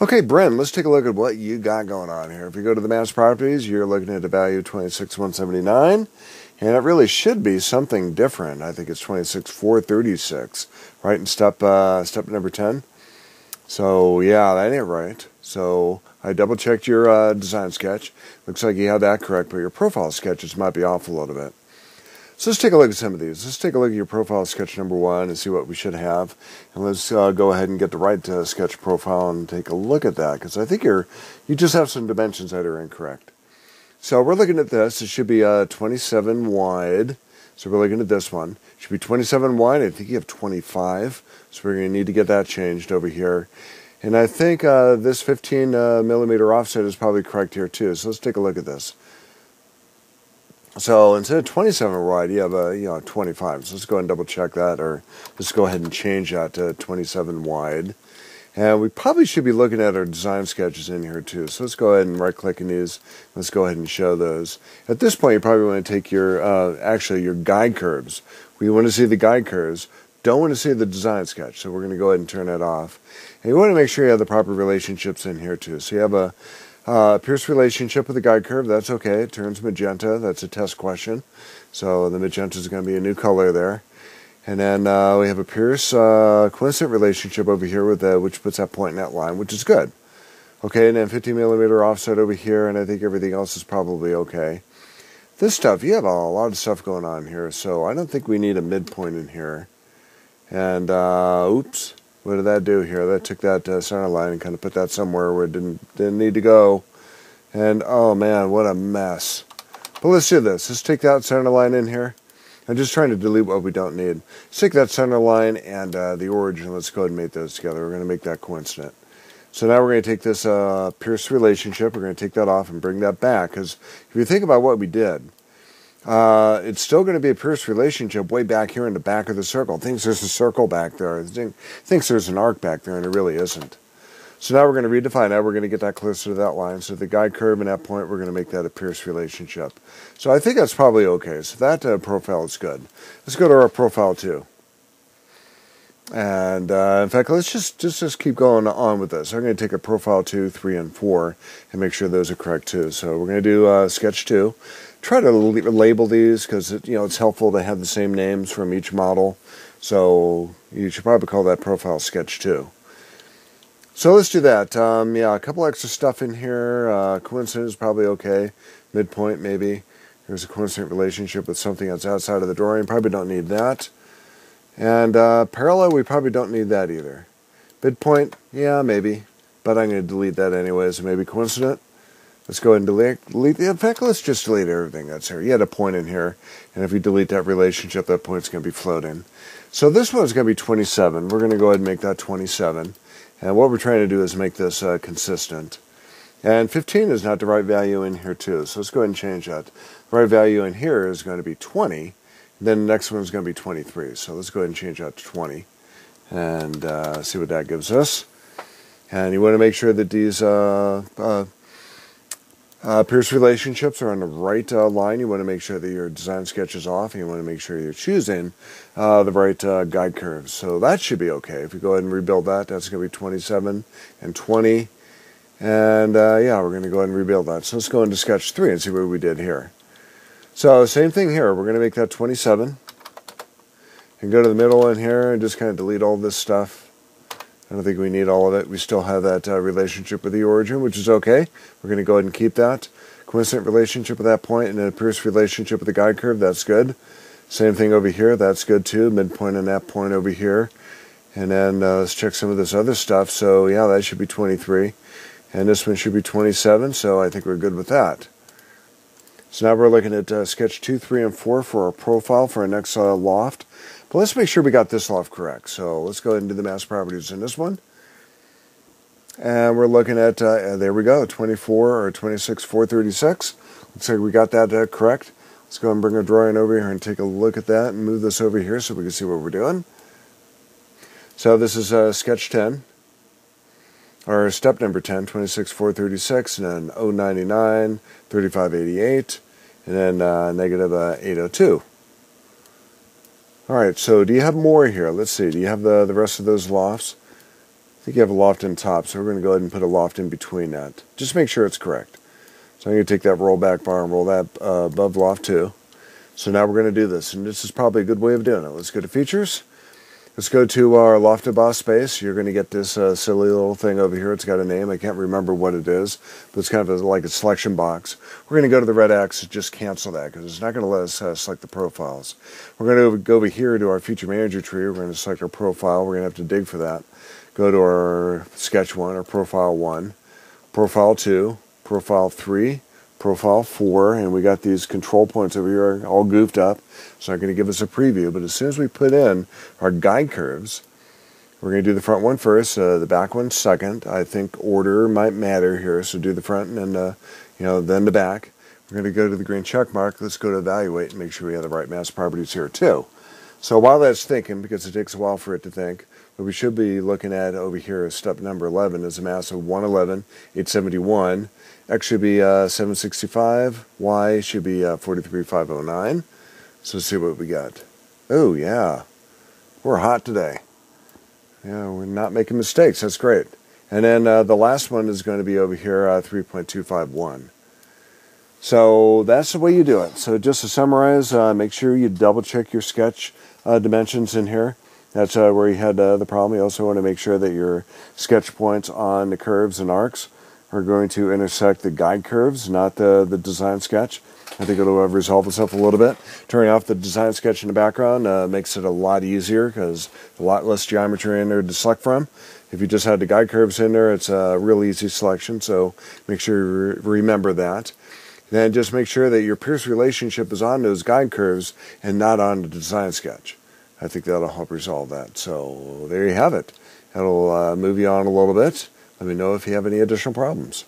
Okay, Brent, let's take a look at what you got going on here. If you go to the mass properties, you're looking at a value of 26,179, and it really should be something different. I think it's 26,436, right, in step number 10. So, yeah, that ain't right. So, I double-checked your design sketch. Looks like you had that correct, but your profile sketches might be off a little bit. So let's take a look at some of these. Let's take a look at your profile sketch number 1 and see what we should have. And let's go ahead and get the right sketch profile and take a look at that, because I think you just have some dimensions that are incorrect. So we're looking at this. It should be 27 wide. So we're looking at this one. It should be 27 wide. I think you have 25. So we're going to need to get that changed over here. And I think this 15 millimeter offset is probably correct here too. So let's take a look at this. So instead of 27 wide, you have 25. So let's go ahead and double check that, or let's go ahead and change that to 27 wide. And we probably should be looking at our design sketches in here too. So let's go ahead and right click on these. Let's go ahead and show those. At this point, you probably want to take your your guide curves. We want to see the guide curves. Don't want to see the design sketch. So we're going to go ahead and turn that off. And you want to make sure you have the proper relationships in here too. So you have a Pierce relationship with the guide curve, that's okay. It turns magenta. That's a test question. So the magenta is going to be a new color there. And then we have a Pierce coincident relationship over here with which puts that point in that line, which is good. Okay, and then 50 millimeter offset over here, and I think everything else is probably okay. This stuff, you have a lot of stuff going on here, so I don't think we need a midpoint in here. And oops. What did that do here? That took that center line and kind of put that somewhere where it didn't need to go. And oh man, what a mess. But let's do this. Let's take that center line in here. I'm just trying to delete what we don't need. Let's take that center line and the origin. Let's go ahead and make those together. We're going to make that coincident. So now we're going to take this Pierce relationship. We're going to take that off and bring that back. Because if you think about what we did, it's still going to be a Pierce relationship way back here in the back of the circle. It thinks there's a circle back there. It thinks there's an arc back there, and it really isn't. So now we're going to redefine that. We're going to get that closer to that line. So the guide curve and that point, we're going to make that a Pierce relationship. So I think that's probably okay. So that profile is good. Let's go to our profile 2. And in fact, let's just keep going on with this. I'm going to take a profile 2, 3, and 4 and make sure those are correct too. So we're going to do sketch 2. Try to label these because it's helpful to have the same names from each model. So you should probably call that profile sketch 2. So let's do that. Yeah, a couple extra stuff in here. Coincident is probably okay. Midpoint maybe. There's a coincident relationship with something that's outside of the drawing. Probably don't need that. And parallel, we probably don't need that either. Midpoint, yeah, maybe. But I'm going to delete that anyway, so maybe coincident. Let's go ahead and delete. In fact, let's just delete everything that's here. You had a point in here, and if you delete that relationship, that point's going to be floating. So this one's going to be 27. We're going to go ahead and make that 27. And what we're trying to do is make this consistent. And 15 is not the right value in here too, so let's go ahead and change that. The right value in here is going to be 20. Then the next one is going to be 23. So let's go ahead and change that to 20 and see what that gives us. And you want to make sure that these Pierce relationships are on the right line. You want to make sure that your design sketch is off, and you want to make sure you're choosing the right guide curves. So that should be okay. If you go ahead and rebuild that, that's going to be 27 and 20. And yeah, we're going to go ahead and rebuild that. So let's go into sketch 3 and see what we did here. So same thing here. We're going to make that 27. And go to the middle in here and just kind of delete all this stuff. I don't think we need all of it. We still have that relationship with the origin, which is okay. We're going to go ahead and keep that. Coincident relationship with that point, and then a Pierce relationship with the guide curve. That's good. Same thing over here. That's good too. Midpoint and that point over here. And then let's check some of this other stuff. So yeah, that should be 23. And this one should be 27. So I think we're good with that. So now we're looking at sketch 2, 3, and 4 for our profile for our next loft. But let's make sure we got this loft correct. So let's go ahead and do the mass properties in this one. And we're looking at, there we go, 24 or 26, 436. Looks like we got that correct. Let's go ahead and bring our drawing over here and take a look at that and move this over here so we can see what we're doing. So this is sketch 10. Or step number 10, 26, 436, and then 099, 3588, and then negative 802. All right, so do you have more here? Let's see. Do you have the rest of those lofts? think you have a loft in top, so we're going to go ahead and put a loft in between that. Just make sure it's correct. So I'm going to take that rollback bar and roll that above loft 2. So now we're going to do this, and this is probably a good way of doing it. Let's go to Features. Let's go to our Loft Boss space. You're going to get this silly little thing over here. It's got a name. I can't remember what it is, but it's kind of like a selection box. We're going to go to the red X and just cancel that because it's not going to let us select the profiles. We're going to go over here to our Feature Manager tree. We're going to select our profile. We're going to have to dig for that. Go to our Sketch 1 or Profile 1, Profile 2, Profile 3, Profile 4, and we got these control points over here all goofed up. It's not going to give us a preview, but as soon as we put in our guide curves, we're going to do the front one first, the back one second. I think order might matter here, so do the front and then the back. We're going to go to the green check mark. Let's go to Evaluate and make sure we have the right mass properties here too. So while that's thinking, because it takes a while for it to think, what we should be looking at over here is step number 11 is a mass of 111, 871. X should be 765. Y should be 43509. So let's see what we got. Oh, yeah. We're hot today. Yeah, we're not making mistakes. That's great. And then the last one is going to be over here, 3.251. So that's the way you do it. So just to summarize, make sure you double check your sketch dimensions in here. That's where you had the problem. You also want to make sure that your sketch points on the curves and arcs are going to intersect the guide curves, not the design sketch. I think it'll resolve itself a little bit. Turning off the design sketch in the background makes it a lot easier because a lot less geometry in there to select from. If you just had the guide curves in there, it's a real easy selection, so make sure you remember that. Then just make sure that your pierce relationship is on those guide curves and not on the design sketch. I think that'll help resolve that. So there you have it. That'll move you on a little bit. Let me know if you have any additional problems.